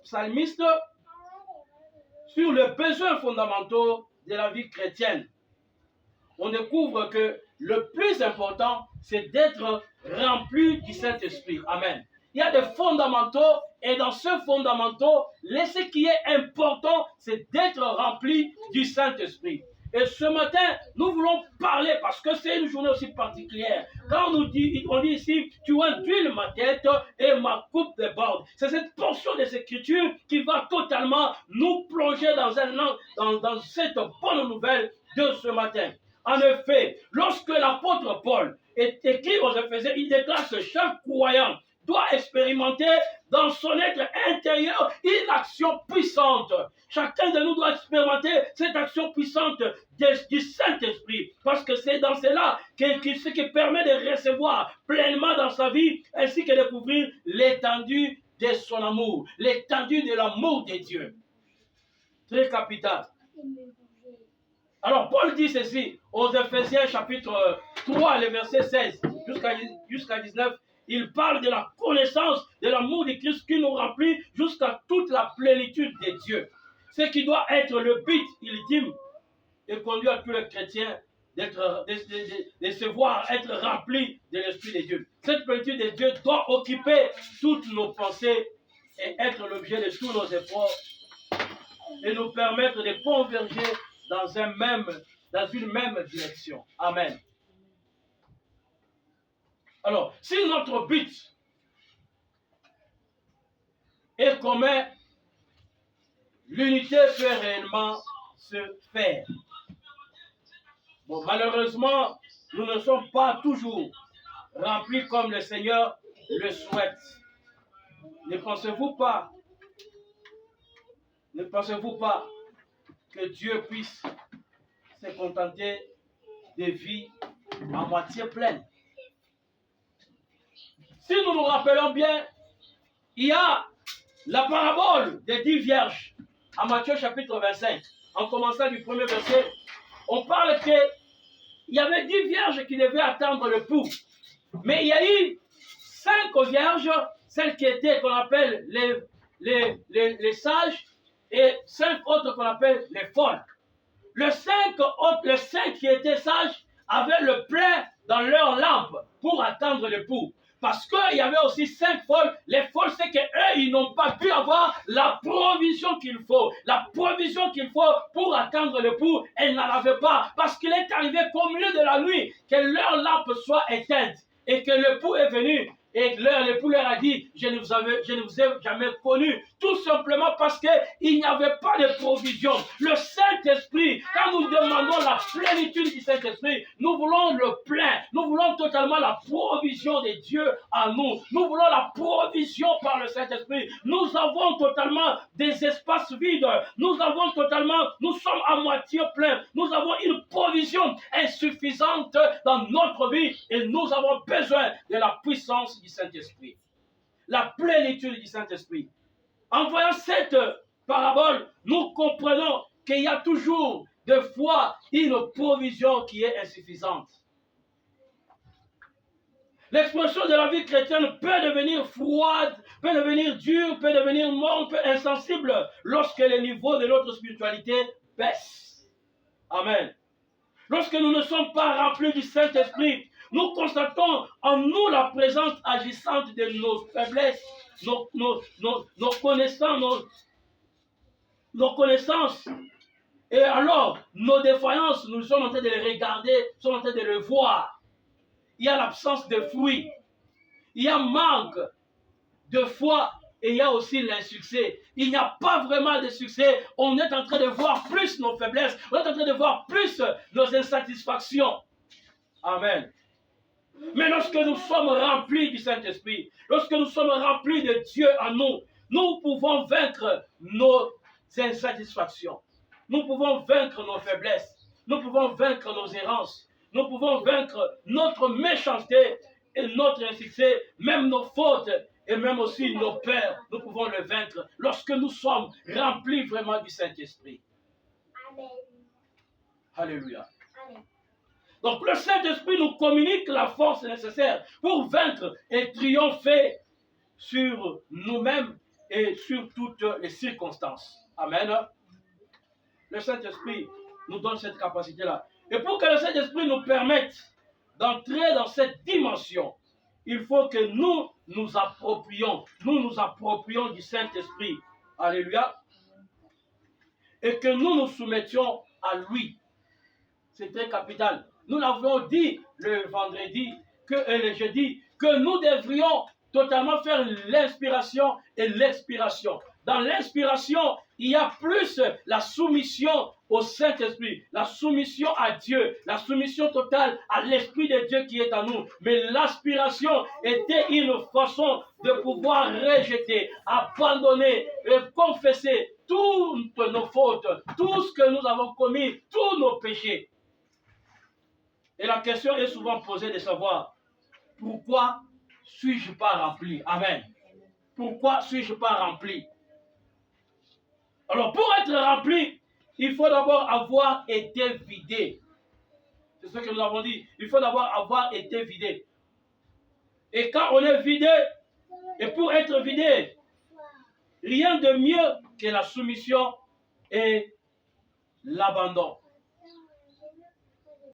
psalmiste sur les besoins fondamentaux de la vie chrétienne. On découvre que le plus important, c'est d'être rempli du Saint-Esprit. Amen. Il y a des fondamentaux et dans ces fondamentaux, ce qui est important, c'est d'être rempli du Saint-Esprit. Et ce matin, nous voulons parler parce que c'est une journée aussi particulière. Quand on dit ici, tu induis ma tête et ma coupe déborde. C'est cette portion des Écritures qui va totalement nous plonger dans cette bonne nouvelle de ce matin. En effet, lorsque l'apôtre Paul écrit aux Éphésiens, il déclare que chaque croyant doit expérimenter dans son être intérieur une action puissante. Chacun de nous doit expérimenter cette action puissante du Saint-Esprit. Parce que c'est dans cela ce qui permet de recevoir pleinement dans sa vie, ainsi que de découvrir l'étendue de son amour, l'étendue de l'amour de Dieu. Très capital. Alors Paul dit ceci aux Éphésiens chapitre 3, le verset 16 jusqu'à 19. Il parle de la connaissance de l'amour de Christ qui nous remplit jusqu'à toute la plénitude de Dieu. Ce qui doit être le but ultime et conduit à tous les chrétiens de se voir être remplis de l'Esprit de Dieu. Cette plénitude de Dieu doit occuper toutes nos pensées et être l'objet de tous nos efforts et nous permettre de converger dans une même direction. Amen. Alors, si notre but est commun, l'unité peut réellement se faire. Bon, malheureusement, nous ne sommes pas toujours remplis comme le Seigneur le souhaite. Ne pensez-vous pas que Dieu puisse se contenter de vies à moitié pleines? Si nous nous rappelons bien, il y a la parabole des 10 vierges en Matthieu chapitre 25. En commençant du premier verset, on parle qu'il y avait 10 vierges qui devaient attendre le pouls. Mais il y a eu 5 vierges, celles qui étaient qu'on appelle les sages, et 5 autres qu'on appelle les folles. Les 5 qui étaient sages avaient le plein dans leur lampe pour attendre le pouls. Parce qu'il y avait aussi 5 folles. Les folles, c'est qu'eux, ils n'ont pas pu avoir la provision qu'il faut. La provision qu'il faut pour attendre le pouls, elles n'en avaient pas. Parce qu'il est arrivé qu'au milieu de la nuit, que leur lampe soit éteinte. Et que le pouls est venu. Et l'époux leur a dit, je ne vous ai jamais connu. Tout simplement parce qu'il n'y avait pas de provision. Le Saint-Esprit, quand nous demandons la plénitude du Saint-Esprit, nous voulons le plein. Nous voulons totalement la provision de Dieu en nous. Nous voulons la provision par le Saint-Esprit. Nous avons totalement des espaces vides. Nous sommes à moitié pleins. Nous avons une provision insuffisante dans notre vie et nous avons besoin de la puissance du Saint-Esprit. La plénitude du Saint-Esprit. En voyant cette parabole, nous comprenons qu'il y a toujours des fois une provision qui est insuffisante. L'expression de la vie chrétienne peut devenir froide, peut devenir dure, peut devenir morne, peut insensible lorsque le niveau de notre spiritualité baisse. Amen. Lorsque nous ne sommes pas remplis du Saint-Esprit, nous constatons en nous la présence agissante de nos faiblesses, nos connaissances. Et alors, nos défaillances, nous sommes en train de les regarder, nous sommes en train de les voir. Il y a l'absence de fruits. Il y a manque de foi et il y a aussi l'insuccès. Il n'y a pas vraiment de succès. On est en train de voir plus nos faiblesses. On est en train de voir plus nos insatisfactions. Amen. Mais lorsque nous sommes remplis du Saint-Esprit, lorsque nous sommes remplis de Dieu en nous, nous pouvons vaincre nos insatisfactions. Nous pouvons vaincre nos faiblesses. Nous pouvons vaincre nos errances. Nous pouvons vaincre notre méchanceté et notre insuccès, même nos fautes et même aussi nos peurs. Nous pouvons le vaincre lorsque nous sommes remplis vraiment du Saint-Esprit. Amen. Alléluia. Amen. Donc le Saint-Esprit nous communique la force nécessaire pour vaincre et triompher sur nous-mêmes et sur toutes les circonstances. Amen. Le Saint-Esprit nous donne cette capacité-là. Et pour que le Saint-Esprit nous permette d'entrer dans cette dimension, il faut que nous nous approprions du Saint-Esprit. Alléluia. Et que nous nous soumettions à lui. C'est très capital. Nous l'avons dit le vendredi et le jeudi que nous devrions totalement faire l'inspiration et l'expiration. Dans l'inspiration, il y a plus la soumission au Saint-Esprit, la soumission à Dieu, la soumission totale à l'Esprit de Dieu qui est en nous. Mais l'aspiration était une façon de pouvoir rejeter, abandonner et confesser toutes nos fautes, tout ce que nous avons commis, tous nos péchés. Et la question est souvent posée de savoir, pourquoi suis-je pas rempli? Amen. Pourquoi suis-je pas rempli? Alors, pour être rempli, il faut d'abord avoir été vidé. C'est ce que nous avons dit. Il faut d'abord avoir été vidé. Et quand on est vidé, et pour être vidé, rien de mieux que la soumission et l'abandon.